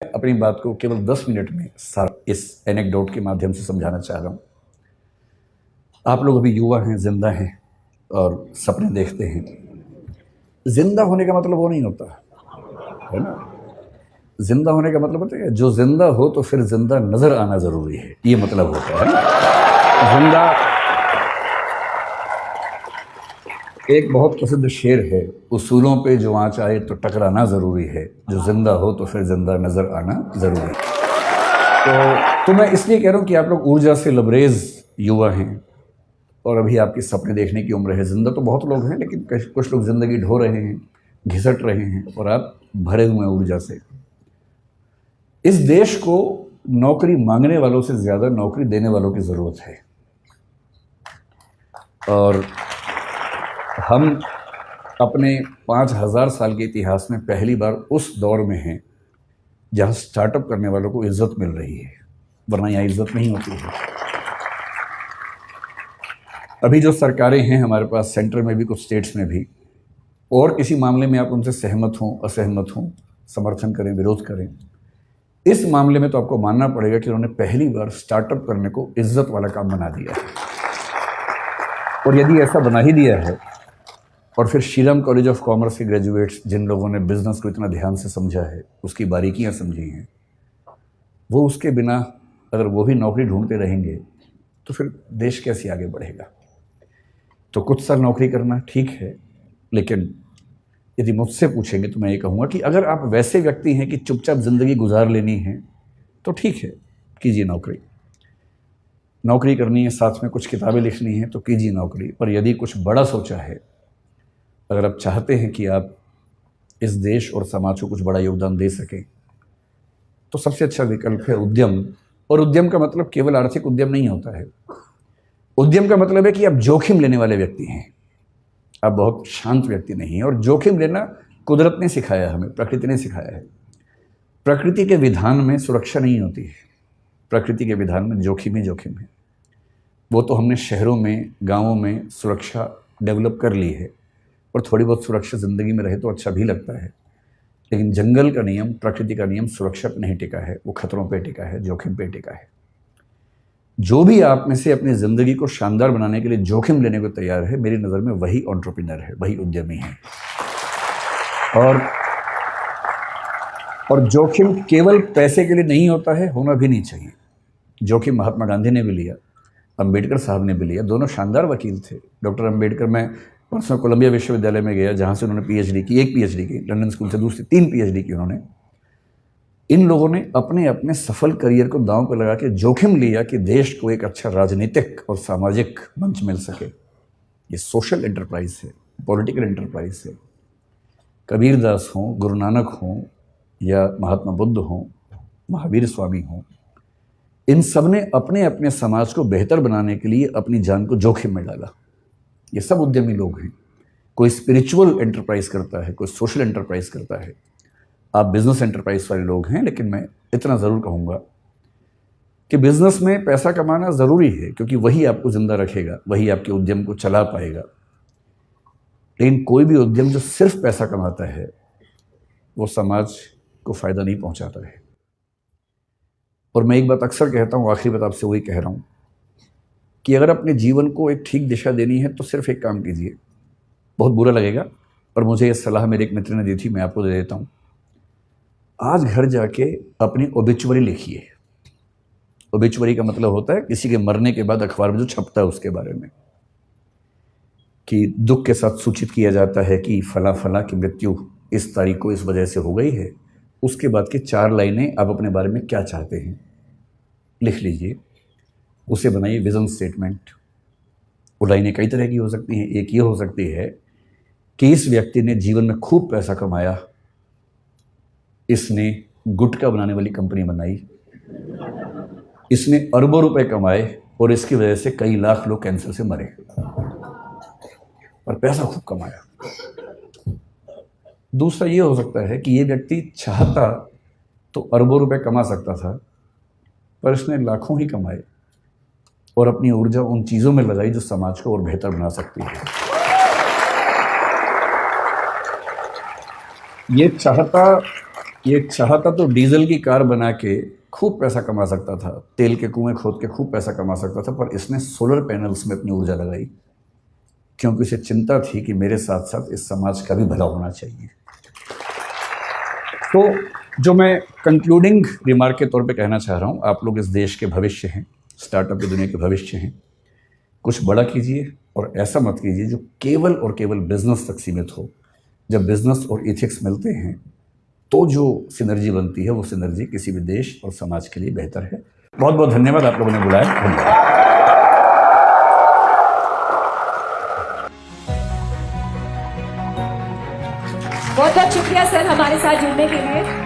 अपनी बात को केवल 10 मिनट में इस एनेक्डोट के माध्यम से समझाना चाह रहा हूँ। आप लोग अभी युवा हैं, जिंदा हैं और सपने देखते हैं। जिंदा होने का मतलब वो नहीं होता है ना। जिंदा होने का मतलब होता है जो जिंदा हो तो फिर जिंदा नजर आना जरूरी है, ये मतलब होता है ना। जिंदा एक बहुत प्रसिद्ध शेर है, उसूलों पे जो आँच आए तो टकराना ज़रूरी है, जो जिंदा हो तो फिर जिंदा नज़र आना ज़रूरी है। तो मैं इसलिए कह रहा हूँ कि आप लोग ऊर्जा से लबरेज युवा हैं और अभी आपके सपने देखने की उम्र है। जिंदा तो बहुत लोग हैं, लेकिन कुछ लोग ज़िंदगी ढो रहे हैं, घिसट रहे हैं, और आप भरे हुए हैं ऊर्जा से। इस देश को नौकरी मांगने वालों से ज़्यादा नौकरी देने वालों की ज़रूरत है। और हम अपने 5000 साल के इतिहास में पहली बार उस दौर में हैं जहां स्टार्टअप करने वालों को इज्जत मिल रही है, वरना यहाँ इज्जत नहीं होती है। अभी जो सरकारें हैं हमारे पास, सेंटर में भी, कुछ स्टेट्स में भी, और किसी मामले में आप उनसे सहमत हों, असहमत हों, समर्थन करें, विरोध करें, इस मामले में तो आपको मानना पड़ेगा कि उन्होंने पहली बार स्टार्टअप करने को इज्जत वाला काम बना दिया है। और यदि ऐसा बना ही दिया है, और फिर श्रीराम कॉलेज ऑफ कॉमर्स के ग्रेजुएट्स, जिन लोगों ने बिजनेस को इतना ध्यान से समझा है, उसकी बारीकियां समझी हैं, वो उसके बिना अगर वो भी नौकरी ढूंढते रहेंगे तो फिर देश कैसे आगे बढ़ेगा। तो कुछ साल नौकरी करना ठीक है, लेकिन यदि मुझसे पूछेंगे तो मैं ये कहूँगा कि अगर आप वैसे व्यक्ति हैं कि चुपचाप ज़िंदगी गुजार लेनी है तो ठीक है, कीजिए नौकरी। नौकरी करनी है, साथ में कुछ किताबें लिखनी है तो कीजिए नौकरी। पर यदि कुछ बड़ा सोचा है, अगर आप चाहते हैं कि आप इस देश और समाज को कुछ बड़ा योगदान दे सकें, तो सबसे अच्छा विकल्प है उद्यम। और उद्यम का मतलब केवल आर्थिक उद्यम नहीं होता है। उद्यम का मतलब है कि आप जोखिम लेने वाले व्यक्ति हैं, आप बहुत शांत व्यक्ति नहीं हैं। और जोखिम लेना कुदरत ने सिखाया, हमें प्रकृति ने सिखाया है। प्रकृति के विधान में सुरक्षा नहीं होती है, प्रकृति के विधान में जोखिम ही जोखिम है। वो तो हमने शहरों में, गाँवों में सुरक्षा डेवलप कर ली है, और थोड़ी बहुत सुरक्षा ज़िंदगी में रहे तो अच्छा भी लगता है। लेकिन जंगल का नियम, प्रकृति का नियम सुरक्षा पर नहीं टिका है, वो खतरों पे टिका है, जोखिम पे टिका है। जो भी आप में से अपनी ज़िंदगी को शानदार बनाने के लिए जोखिम लेने को तैयार है, मेरी नज़र में वही एंटरप्रेन्योर है, वही उद्यमी है। और जोखिम केवल पैसे के लिए नहीं होता है, होना भी नहीं चाहिए। जोखिम महात्मा गांधी ने भी लिया, अम्बेडकर साहब ने भी लिया। दोनों शानदार वकील थे। डॉक्टर अम्बेडकर, मैं परसों कोलंबिया विश्वविद्यालय में गया, जहाँ से उन्होंने पीएचडी की, एक पीएचडी की, लंदन स्कूल से दूसरी 3 पीएचडी की उन्होंने। इन लोगों ने अपने अपने सफल करियर को दांव पर लगा के जोखिम लिया कि देश को एक अच्छा राजनीतिक और सामाजिक मंच मिल सके। ये सोशल एंटरप्राइज है, पॉलिटिकल एंटरप्राइज है। कबीरदास हों, गुरु नानक हों, या महात्मा बुद्ध हों, महावीर स्वामी हों, इन सब ने अपने अपने समाज को बेहतर बनाने के लिए अपनी जान को जोखिम में डाला। ये सब उद्यमी लोग हैं। कोई स्पिरिचुअल एंटरप्राइज करता है, कोई सोशल एंटरप्राइज करता है। आप बिजनेस एंटरप्राइज वाले लोग हैं, लेकिन मैं इतना ज़रूर कहूँगा कि बिजनेस में पैसा कमाना ज़रूरी है, क्योंकि वही आपको ज़िंदा रखेगा, वही आपके उद्यम को चला पाएगा। लेकिन कोई भी उद्यम जो सिर्फ पैसा कमाता है, वो समाज को फ़ायदा नहीं पहुँचाता है। और मैं एक बात अक्सर कहता हूँ, आखिरी बात आपसे वही कह रहा हूँ, कि अगर अपने जीवन को एक ठीक दिशा देनी है तो सिर्फ एक काम कीजिए। बहुत बुरा लगेगा, पर मुझे ये सलाह मेरे एक मित्र ने दी थी, मैं आपको दे देता हूँ। आज घर जाके अपनी ओबिचुअरी लिखिए। ओबिचुअरी का मतलब होता है किसी के मरने के बाद अखबार में जो छपता है उसके बारे में, कि दुख के साथ सूचित किया जाता है कि फला फला की मृत्यु इस तारीख को इस वजह से हो गई है। उसके बाद की 4 लाइनें आप अपने बारे में क्या चाहते हैं लिख लीजिए, उसे बनाइए विजन स्टेटमेंट। वो लाइनें कई तरह की हो सकती हैं। एक ये हो सकती है कि इस व्यक्ति ने जीवन में खूब पैसा कमाया, इसने गुटखा बनाने वाली कंपनी बनाई, इसने अरबों रुपए कमाए और इसकी वजह से कई लाख लोग कैंसर से मरे, और पैसा खूब कमाया। दूसरा ये हो सकता है कि ये व्यक्ति चाहता तो अरबों रुपए कमा सकता था, पर इसने लाखों ही कमाए और अपनी ऊर्जा उन चीज़ों में लगाई जो समाज को और बेहतर बना सकती है। ये चाहता ये चाहता तो डीजल की कार बना के खूब पैसा कमा सकता था, तेल के कुएं खोद के खूब पैसा कमा सकता था, पर इसने सोलर पैनल्स में अपनी ऊर्जा लगाई क्योंकि उसे चिंता थी कि मेरे साथ साथ इस समाज का भी भला होना चाहिए। तो जो मैं कंक्लूडिंग रिमार्क के तौर पे कहना चाह रहा हूँ, आप लोग इस देश के भविष्य हैं, स्टार्टअप की दुनिया के भविष्य हैं। कुछ बड़ा कीजिए और ऐसा मत कीजिए जो केवल और केवल बिजनेस तक सीमित हो। जब बिजनेस और इथिक्स मिलते हैं तो जो सिनर्जी बनती है, वो सिनर्जी किसी भी देश और समाज के लिए बेहतर है। बहुत बहुत धन्यवाद, आप लोगों ने बुलाया। धन्यवाद। बहुत बहुत शुक्रिया सर हमारे साथ जुड़ने के लिए।